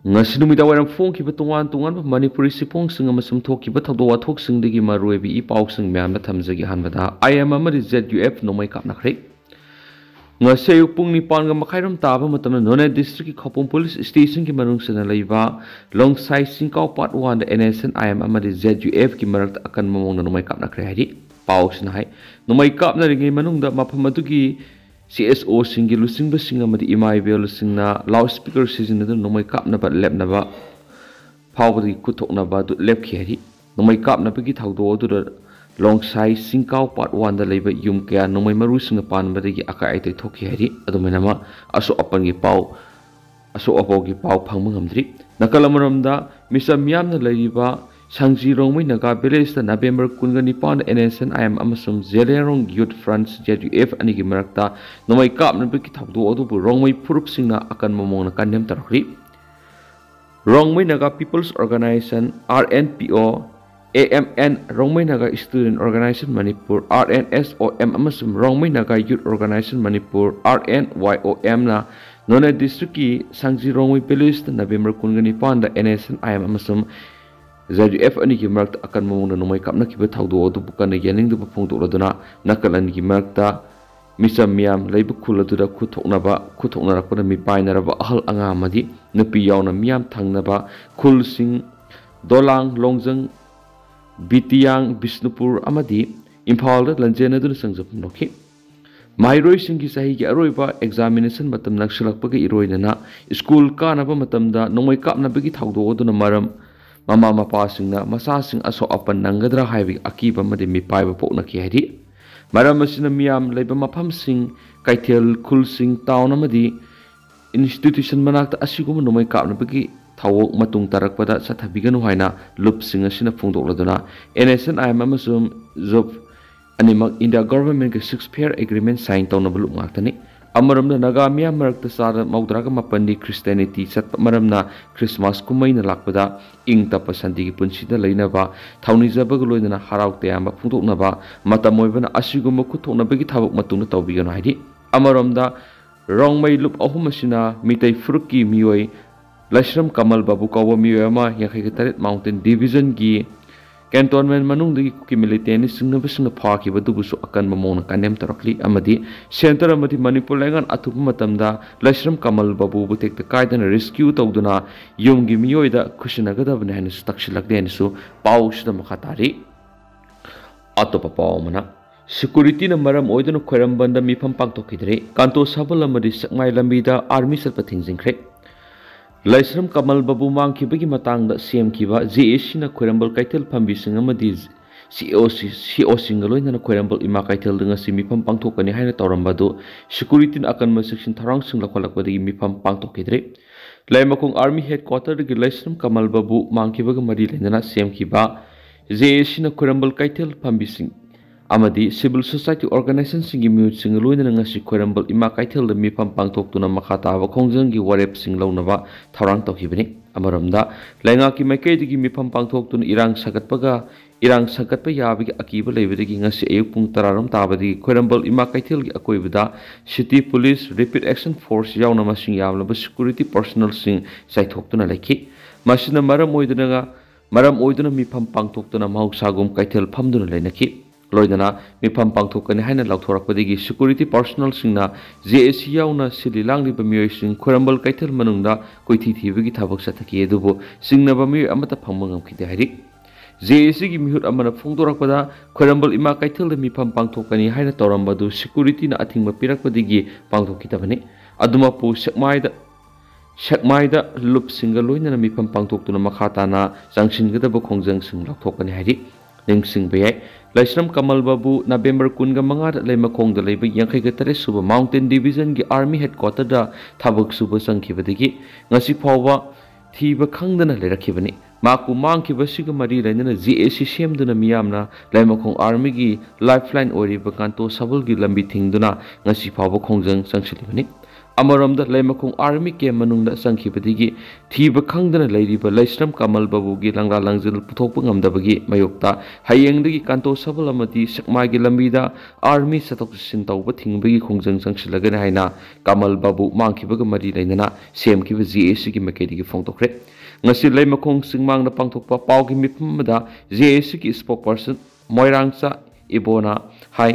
ngasi numida waram phongkiba tongan tongan Manipuri sipongsing amasum thokkiba thawdo wathoksingdagi maruebi I pausing myamna thamjagi hanbada IM amari ZUF nomai kapnakhre ngasi ayuk pung nipan ga makhairam taba matamna None district ki khopum police station ki manungsana leiba longsai singkau part 1 da NSN IM amari ZUF ki marakta akan mamongna nomai kapnakhre hari pausna hai nomai kapna ringi manungda mafam adugi CSO singi lusing basing amadi imai bel singna loudspeaker season da nomai kapna ba lepna ba phawdi kuthokna ba du lep kheri nomai kapna ba gi thawdo du longsai singkau part 1 da leiba yum kya nomai maru singa pan ba gi aka ai tai thokhi hari adumena ma aso apan gi pau aso apo gi pau phangma ngamdri nakalamoram da misa myam na leiba Sangji Rongmei Naga Village da November 19 NSN IM amasum Zelerong Youth Front ZUF ani gi marakta nomai kap na biki thawdo odu bu Rongmei Purup singna akan momong na kanyam tarakri Rongmei Naga People's Organization RNPO AMN Rongmei Naga Student Organization Manipur RNSOM amasum Rongmei Naga Youth Organization Manipur RNYOM na None District ki Sangji Rongmei Village da November 19 da NSN IM amasum ZUF ani ki marakta akan mamongna nomai kapna kiba thawdo odu bukana yaning du phongtok laduna nakalan ki marakta misam miam leibu khuladu da khuthokna rakpana mi painaraba ahal anga amadi nupi yauna miam thangnaba khulsing dolang longjang bitiang Bisnupur amadi Imphal da lanjena du sangjap nokhi mairoi singi sahi ki aroiba examination matam naksalakpa gi iroinana school kanaba matamda nomai kapna bigi thawdo odu na maram Mama mapa singna masa sing aso apan nangadra haibi akiba made mi paiba pokna ki hadi maram asina miam leiba mafam sing kaithel khul sing town amadi institution manakta asigum nomai kapna bagi thawok matung tarakpada sathabiganu haina lup sing asina phungdok laduna NSN IM amasum job animak India government ke 6 pair agreement sign tawna bulu ngaktani amaramna nagamia marakta sara mawdraga mapandi Christianity chatpa maramna Christmas kumaina lakpada ing tapa sandigi punsida leinaba thawni jabaga loinana harau tayamba phungtoknaba matamoibana asiguma kuthokna bagi thabok matungna tawbigano haidi amaramda Rongmei Lup ahum asina mitai furukki mioi Lashram Kamal Babu kawa mioi ama yakhai Mountain Division gi Cantonment manung dagi kuki military singna basingna phaki badubusu akan mamona kanem tarakli amadi center amadi Manipur lengan atupa matamda Lashram Kamal Babu butek ta kaidana rescue tawduna yumgi miyoida khusinagadabne hanu taksilakle hanu pau sida makhatari atopa pau mana security na maram oidana khoirambanda mifam pangtokidre kanto sabal amadi sakmai lambida army satpa thingjinkhre Laisram Kamal Babu Mangki bagi matangda CM kiba JAC na khoirambal kaithel phambi singamadi CO singaloi na khoirambal ima kaithel dinga simifam pangthokani haina tawrambadu security na akan section tharang sing lakhalakpadi mifam pangthokidre Laimakong Army Headquarter gi Laisram Kamal Babu Mangki bagi mari lendana CM kiba JAC na khoirambal kaithel phambi sing amadi civil society organization singi mute sing loina ngasi khoirambal ima kaithel da mifam pangthoktuna makhata ba khongjang gi warep sing launaba tharang tawhibani amaramda lainga ki maikei digi mifam pangthoktuna irang sagatpa yabigi akiba leibadigi ngasi ayuk pung tararam tabadi khoirambal ima kaithel gi akoibada city police rapid action force yauna masing yamlaba security personnel sing saithoktuna lekhi masina maram oiduna mifam pangthoktuna mahuksagum kaithel phamduna leinaki loidana mifam pangthokani haina lauthorakpadigi security personnel singna JAC yauna sililang liba miyoi sing khoirambal kaithel manungda koithi thibagi thabak sathaki edubu singna ba miyoi amata phangmangam khide hari JAC gi mihut amana phongdorakpada khoirambal ima kaithel da mifam pangthokani haina tawrambadu security na athingma pirakpadigi pangthokitabani aduma pu sakmaida lup singa loina mifam pangthoktuna makhatana jangsingadaba khongjang sing laukthokani hari ningsing bayai Laisram Kamal Babu November 19 leimakong da leiba yankhai ga tare suba Mountain Division gi Army Headquarter da thabak suba sangkhibadigi ngasi phawba thiba khangdana lerakhibani maku mangkhiba siga mari lainana JAC semduna miyamna leimakong Army gi lifeline ori bakanto sabul gi lambi thingduna ngasi phawba khongjang sangsilibani अमरमद लेमखों army के मनुंगदा संखिबदिगी थीब खंगदना लैरिबा लैश्रम कमल बाबूगी लंगला लंगजल पुथोकप ngamdabagi mayokta hayengdagi kanto sabal amati sakmagi lambida army satok sin tawba thingbagi khongjang sangsilagana haina kamal babu mangkhibaga mari lainana semkhiba GAC gi makedi gi phongtokre ngasi leimakhong singmangna pangthokpa pawgi miphamda GAC gi spokesperson moirangsa ibona hai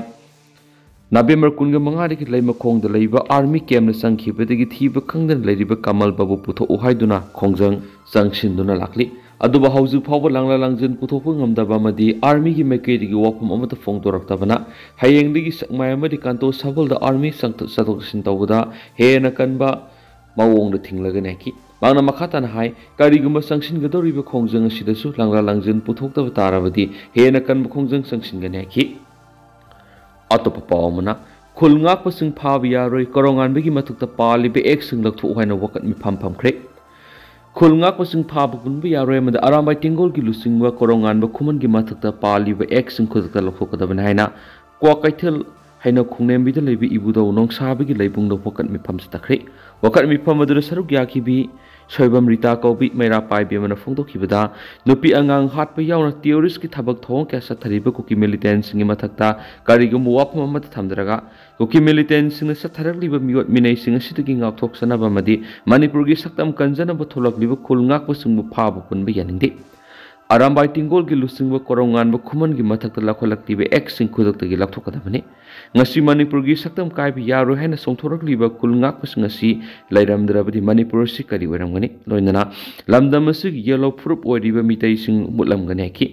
November kunga mangari ki leimakhong da leiba army camp na sangkhibadagi thiba khangdan leiriba kamal babu putho uhaiduna khongjang sangsinduna lakli aduba hauju phawba langla langjin puthokpa ngamdaba madi army gi maikeri gi wapum amata phongdoraktabana hayengdagi sakmai amadi kanto sabal da army satok sin tawda hena kanba mawongda thinglagana ki bangna makhatan hai kariguma sangsin gadoriba khongjang asidasu langla langjin puthokta tarabadi hena kanba khongjang sangsingana ki atop pawmana khulngak pasing phabiya roi korongan begi matukta pali be ek sing lakthu haina wakat mi pham khre khulngak pasing phab gunbi yaroi mada arambai tingol gi lusingwa korongan ba khuman gi matukta pali be ek sing khudakta lakhu kadabana haina kwa kaithel haina khungnem bi da lebi ibudo nong sabi gi leibung do wakat mi pham stakhre wakat mi pham adura saruk yakhi bi soibam rita kaubi meira pai bi mana phongdo khibada nupi angang hat pa yauna theorist ki thabak thong kya sathariba kuki militant singi mathakta karigum wapam amat thamdraga kuki militant sing satharak liba miot minai sing sidagi ngak thok sanaba madi manipur gi saktam kanjana ba tholak liba khulngak ba singbu phaba punba yaningdi arambai tingol gi lusingba korongan ba khuman gi mathakta lakholak tibe ek sing khudok tagi lakthokadabani ngasi manipur gi saktam kai bi yaro haina songthorak liba kulngak pas ngasi lairamdrabadi manipur si kari waramgani loinana lamdam asig yellow fruit oiriba mitai sing mutlamgani ki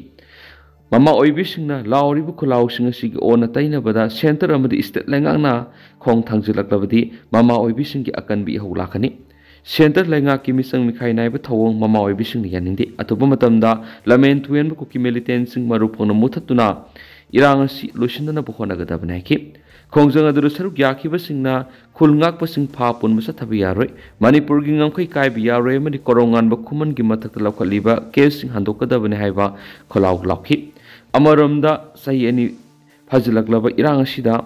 mama oibi singna lauriba khulaw sing asi gi ona taina bada center amadi state lengangna khong thangjilaklabadi mama oibi sing gi akan bi hawlakani center lenga ki misang mikhai nai ba thawong mama oibi sing yanindi atuba matamda lamen tuyen ba kuki militant sing marup phona muthatuna irang si losinna bokhona gada banai ki khongjang aduru saruk yakhi ba singna khulngak ba sing pha pun masa thabi yaroi manipur gi ngamkhai kai bi yaroi mani korongan ba khuman gi mathak lakhaliba case sing handokada bani haiba kholaw lakhi amaramda sahi ani phajilaklaba irang asida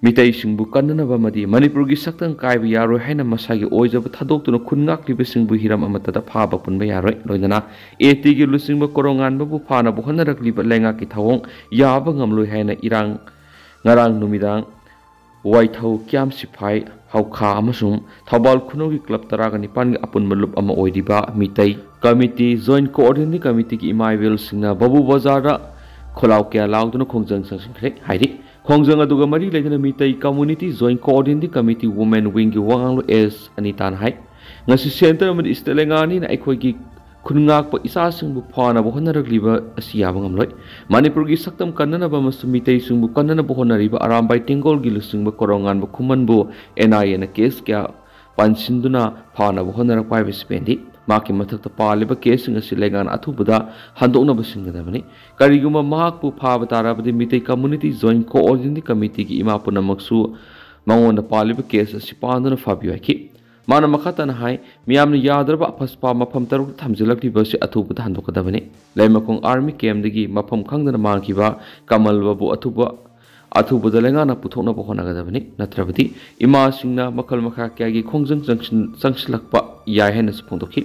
mitai singbu kannanaba madi manipur gi saktang kai bi yaroi haina masagi oijaba thadoktuno khungak liba singbu hiram amatada phaba punba yaroi loinana eti gi lusingba korongan babu phana bu honarak liba lenga ki thawong yaba ngamloi haina irang ngarang numidang waithau kyam siphai haukha amasung thobal khunogi club taraga nipan gi apun malup ama oidiba mitai committee joint coordinating committee ki imaivel singna babu bazara kholaw kya lawduna khongjang sangsinkhre hairi khongjang aduga mari leidana mitai community joint coordinating committee women wing gi wanganglo s anitan hai ngasi center amadi istelengani na aikhoi gi khungak pa isa singbu phana bo honarak liba asia bangamloi manipur gi saktam kannana ba masu mitai singbu kannana bo honariba arambai tingol gi lusingba korongan bo khuman bo NIA na case kya pansinduna phana bo honarak pai bespendi maki mathakta paliba case sing asi legan athubuda handokna basingadabani kariguma mahak pu phaba tarabadi mitai community joint coordinating committee gi ima punamaksu mangonda paliba case asi panduna fabiwaki mana makhatan hai miyamna yadraba phaspa mafam taruk thamjilakli basi athubuda handokadabani leimakong army camp dagi mafam khangdana mangkiba kamal babu athubuda lengana puthokna bohonagadabani natrabadi ima singna makal makha kya gi khongjang sangsilakpa yai hena supongdokhi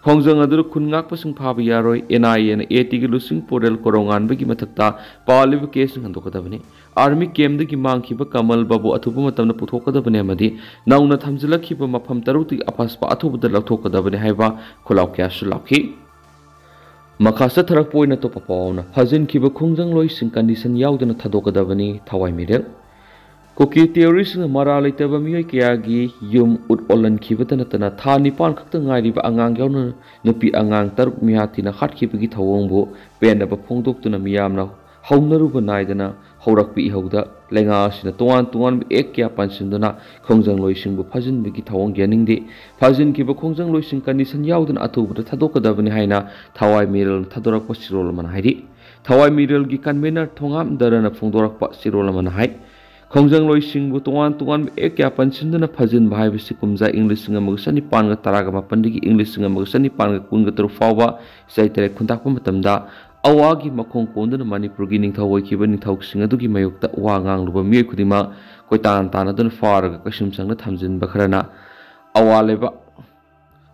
khongjang adur khungak pasing phabi yaroi NIA na AT gi lusing portal korongan bagi mathakta palib case handokadabani army camp dagi mangkhiba kamal babu athubu matamna puthokadabani amadi nauna thamjilakhiba mafam taruti aphaspa athubuda lathokadabani haiba khulaw kya sulakhi makasa tharak poina to papauna fazin khiba khongjang loi sing condition yaudana thadokadabani thawai mirel Kuki theories ng mara laitaba miyoi kayagi yum ut olan khibatana tana tha nipan khakta ngairiba angang yauna nupi angang taruk mihati na khat khibagi thawongbo pena ba phongdok tuna miyamna haunaruba naidana haurakpi ihauda lenga sina tuan ek kya pansinduna khongjang loisingbu phajin bigi thawong yaningde phajin khiba khongjang loising condition yaudana athubuda thadokadabani haina thawai miral thadorakpa sirol man hairi thawai miral gi convener thongam darana phongdorakpa sirol man hai khongjang loisingbu tuan ek kya pansinduna phajin bhai bisi kumja english singa magsani panga taraga mapandigi english singa magsani panga kunga tru fawa saitere khuntakpa matamda awagi makhong konduna manipurgi ningthau oikiba ningthau sing adugi mayukta wa ngangluba mioi khudima koitan tanadun faraga kashim sangna thamjin bakharana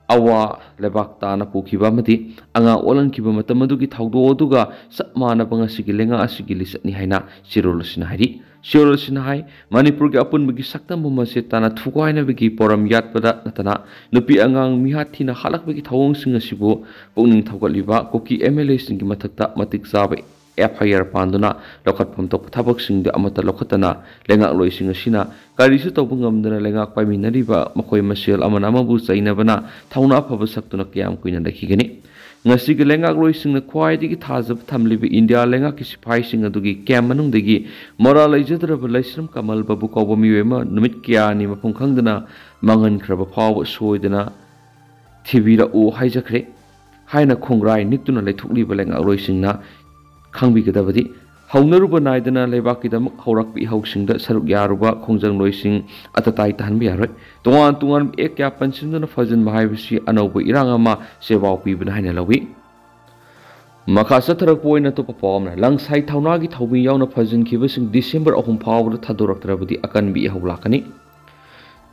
awa lebak tana pukiba mati anga olan kiba matamadugi thaudo oduga sapmana banga sigilenga asigili satni haina sirolsina hari sirolsina hai manipur ge apun bagi sakta mumase tana thukaina bagi poram yatpada natana nupi angang mihathi na halak bagi thawong singa sibu pungning thawgaliba koki MLA singi mathakta matik sabe FIR panduna lokat pamtok thabak singda amata lokatana lengak loi singa sina karisu tawbu ngamdana lengak paiminariba makoi masel amana mabu chainabana thauna phaba saktuna kyam kuina dakhigani ngasi ge lengak loi singna khwai digi thajab thamlibi India lengak ki sipai sing adugi kyam manung degi mora laijadraba laisram kamal babu kawba miwema numit kya ni mapung khangdana mangan khraba phaw soidana thibira o haijakhre haina khongrai niktuna leithukliba lengak loi singna khangbi gadabadi haunaruba naidana leibakidam haurakpi hausingda saruk yaruba khongjang loising atatai tahanbi yaroi tungan ek ya pansinduna fajan mahaibisi anauba irangama sebaw pibna haina lawi makasa tharak poina to papawna langsai thaunagi thaubi yauna fajan kibasing December 3 phawda thadoraktrabadi Akanba Ehou lakani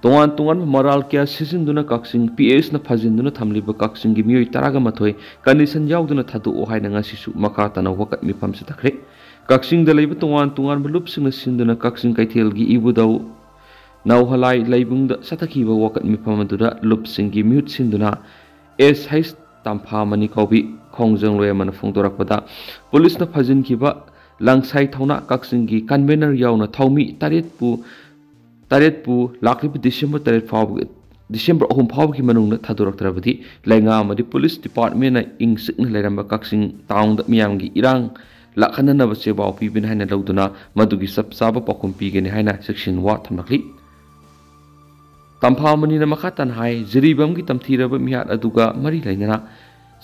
tungan moral kya sisinduna kaksing PS na phajinduna thamliba kaksing gi mioi taraga mathoi condition yauduna thadu o haina ngasisu maka tana wakat mi phamse takhre kaksing da leiba tungan lup sing na sinduna kaksing kaithel gi ibudau nau halai leibung da sathaki ba wakat mi phamadura lup sing gi mute sinduna hais tampha mani kobi khongjang loya man phongdorak pada police na phajin ki ba langsai thauna kaksing gi convener yauna thaumi taret pu laklibi December 3 phawgi manungna thadoraktrabadi lenga amadi police department na ing sikna leramba kaksing town da miyamgi irang lakhanana ba sebaw pibin haina lauduna madugi sapsaba pakum pigeni haina section wa thamnakli tamphamani na makatan hai jiribamgi tamthiraba mihat aduga mari lainana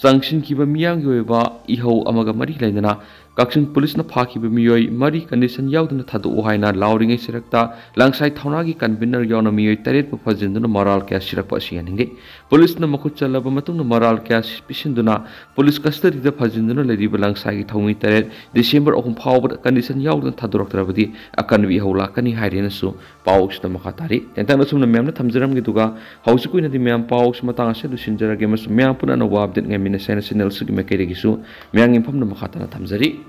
sangshin kiba miyang yoiba ihau amaga mari lainana kaksing police na phakiba miyoi mari condition yauduna thadu haina lauringai sirakta langsai thaunagi convener yauna miyoi taret pa phajinduna moral kya sirakpa sianinge police na makhut chalaba matungna moral kya pisinduna police custody da phajinduna leriba langsai gi thaumi taret December 3 phawba condition yauduna thaduraktrabadi Akanba Ehou lakani hairena su paus na makatari tentang sumna memna thamjaram gi duga hausi kuina di mem paus matang ase du sinjarage mas mem puna na wabdet ngai mina channel su gi mekere gi su myang infam na makatana thamjari